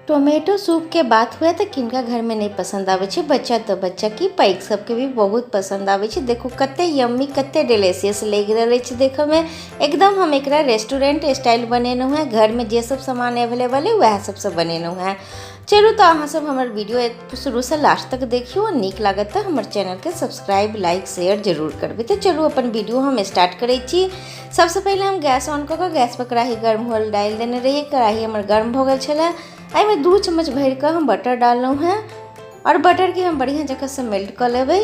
Tomato soup के बात हुए तो किनका घर में नहीं पसंद आवे छे। बच्चा तो बच्चा की पैक सबके भी बहुत पसंद आवे छे। देखो कते यम्मी कते डिलीशियस लग रहे छे देखे में। एकदम हम एक रेस्टोरेंट स्टाइल बनेनु है। घर में जे सब सामान अवेलेबल है वह सब बनेनु है। चलो तो अहाँ सब हमारे वीडियो शुरू से लास्ट तक देखियो और नीक लागत तो हमारे चैनल के सब्सक्राइब लाइक शेयर जरूर करबे। तो चलो अपन वीडियो हम स्टार्ट करे छी। सबसे पहले हम गैस ऑन कर गैस पर कढ़ाई गर्म होल डाल देने रहिए। कढ़ाई हमारे गर्म हो गए छे। आई में 2 चम्मच भर कर हम बटर डालना है और बटर के हम बढ़िया जगह से मेल्ट कर लेबै।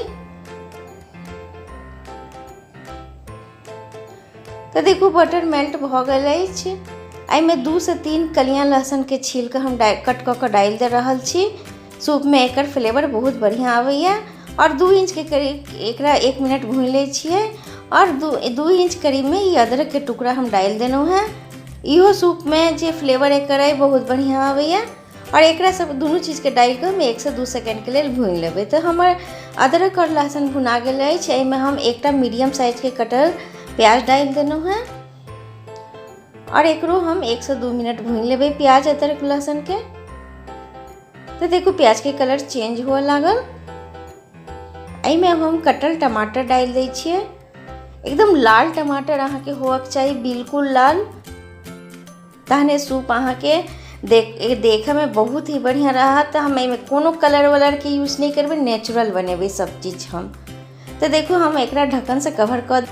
तो देखो बटर मेल्ट भ गए। आई में 2 से 3 कलियां लहसुन के छील कर हम कट कर डाल दे रहा छी। सूप में एकर फ्लेवर बहुत बढ़िया आवे और 2 इंच के करीब एकरा 1 मिनट भून ले छिए। और 2 इंच करीब में ये अदरक के टुकड़ा हम डाल देनो है। इहो सूप में जे फ्लेवर एकर है बहुत बढ़िया आवे और एकरा सब दोनों चीज़ के डाल कर हम 1 से 2 सेकंड के लिए भून लेबै। तो हमार अदरक और लहसुन भुना गए है। में हम एकटा मीडियम साइज के कटल प्याज डाल देनो है और एकरो हम 1 से 2 मिनट भून लेबै प्याज अदरक लहसुन के। तो देखो प्याज के कलर चेंज हुआ लागल। आई में हम कटल टमाटर डाल दै छिए। एकदम लाल टमाटर अहाँ के होक चाहिए, बिल्कुल लाल, तहने सूप अहाँ के देखे में बहुत ही बढ़िया रहा। तो हम में कोनो कलर वलर के यूज नहीं करबे, नेचुरल बनेबे सब चीज़ हम। तो देखो हम एकरा ढक्कन से कवर कर।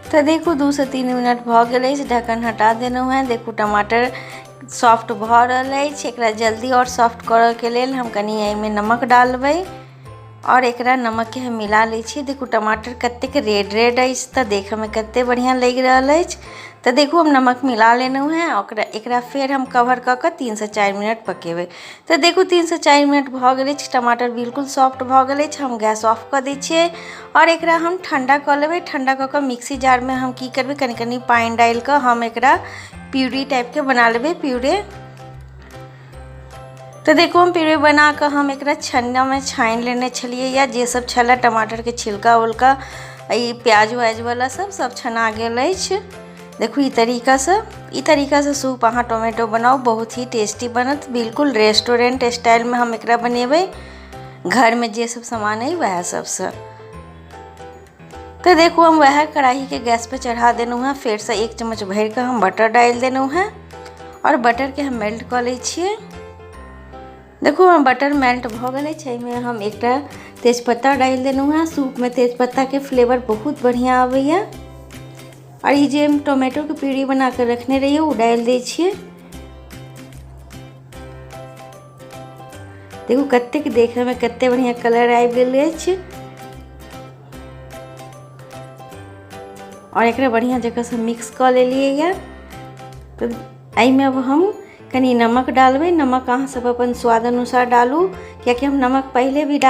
तो देखो 2 से 3 मिनट भ गए। ढक्कन हटा देना है। देखो टमाटर सॉफ्ट भ रहा है। एकरा जल्दी और सॉफ्ट करे के लिए हम कनी में नमक डालबै और एकरा नमक के हम मिला ले छी। देखो टमाटर कत्ते रेड है तो देखे में कत्ते बढ़िया लग रहा है। तो देखो हम नमक मिला लेना है और एकरा फिर हम कवर कर 3 से 4 मिनट पकेबे। तो देखो 3 से 4 मिनट भ गए। टमाटर बिल्कुल सॉफ्ट भ गए। हम गैस ऑफ कर दै छिए और एकरा हम ठंडा कर लेबै। ठंडा कर मिक्सी जार में हम की करबे कनी कनी पानी डाल कर हम एकरा प्यूरी टाइप के बना लेबै प्यूरे। तो देखो हम प्यूरी बना कर हम एकरा छन्ना में छान लेने छलिए या जे सब छला टमाटर के छिलका उलका प्याज व्याज वाला सब छना गेल। देखो ई तरीका से सूप अहाँ टोमेटो बनाओ, बहुत ही टेस्टी बनत। बिल्कुल रेस्टोरेंट स्टाइल में हम एकरा बनेबै। घर में जे सब सामान है वह सब से। तो देखो हम वह कढ़ाई के गैस पे चढ़ा देनु है। फिर से 1 चम्मच भर कर हम बटर डाल देनु है और बटर के हम मेल्ट कर ले छिए। देखो हम बटर मेल्ट भ गए छै। में हम एकटा तेजपत्ता डाल देनु है। सूप में तेजपत्ता के फ्लेवर बहुत बढ़िया आवे और ये जे हम टोमेटो के प्यूरी बना कर रखने रहिए वो डाल दै छिए। देखो कत्ते के देखे में कत्ते बढ़िया कलर आबि गेल अछि और एकरा बढ़िया जगह से मिक्स कर लेलिए। तो आई में अब हम कनी नमक डालबै। नमक अहाँ सब अपन स्वाद अनुसार डालू, क्योंकि हम नमक पहले भी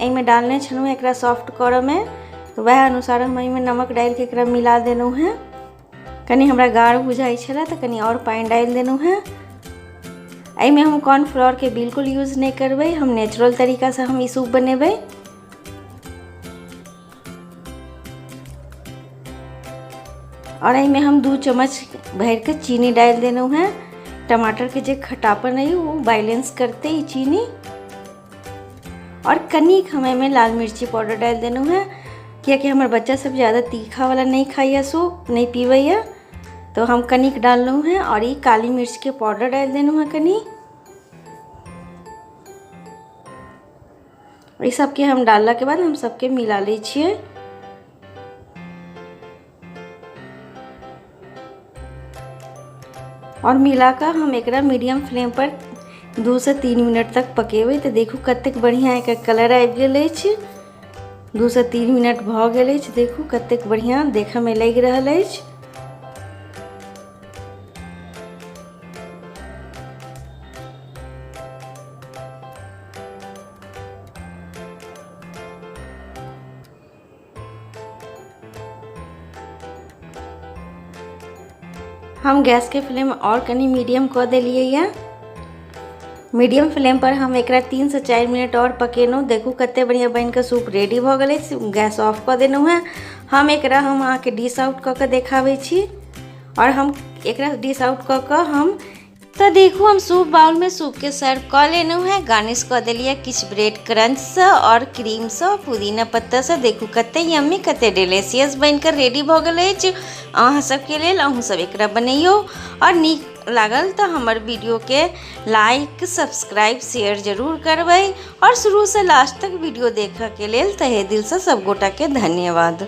में डालने छलहुँ एकरा सॉफ्ट करे में। तो वह अनुसार हम में नमक डाल के एकरा मिला देनु है। कनी हमरा गाढ़ बुझाई छला तो कनी और पानी डाल देनु है। आई में हम कॉर्नफ्लोर के बिल्कुल यूज नहीं करबै। हम नेचुरल तरीका से हम ई सूप बनेबै। और आई में हम 2 चम्मच भर के चीनी डाल देनु है। टमाटर के जे खटापन है वो बैलेंस करते ही चीनी। और कनिक हमें में लाल मिर्ची पाउडर डाल देनु है, क्योंकि हमारे बच्चा सब ज़्यादा तीखा वाला नहीं खाइए, सूप नहीं पीवैया। तो हम कनिक डालनु है और ये काली मिर्च के पाउडर डाल देनु है कनी। ये सब के हम डालला के बाद हम सबके मिला ले छिए। और मिलाकर हम एकरा मीडियम फ्लेम पर 2 से 3 मिनट तक पकेबै। तो देखो कत्तेक बढ़िया एक कलर आबि गेल अछि। 2 से 3 मिनट भ गेल अछि। देखो कत्तेक बढ़िया देखे में लग रहा अछि। हम गैस के फ्लेम और कनी मीडियम कर दिलिए। मीडियम फ्लेम पर हम एकरा 3 से 4 मिनट और पकेनु। देखो कत्ते बढ़िया बन के सूप रेडी भ गए। गैस ऑफ कर देनु है। हम एकरा हम आके डिश आउट कर के देखाबै छी और हम एकरा डिश आउट कर के हम तो देखो हम सूप बाउल में सूप के सर्व कर लेनु है। गार्निश कर दिलिए किछ ब्रेड क्रंच से और क्रीम से, पुदीना पत्ता से। देखू कते यम्मी कते डिलीशियस बनकर रेडी भ गेल अछि। अहाँ सबके लेल अहूँ सब एकरा बनैयो और नीक लागल तो हमर वीडियो के लाइक सब्सक्राइब शेयर जरूर करबै और शुरू से लास्ट तक वीडियो देखा के लेल तहे दिल से सब गोटा के धन्यवाद।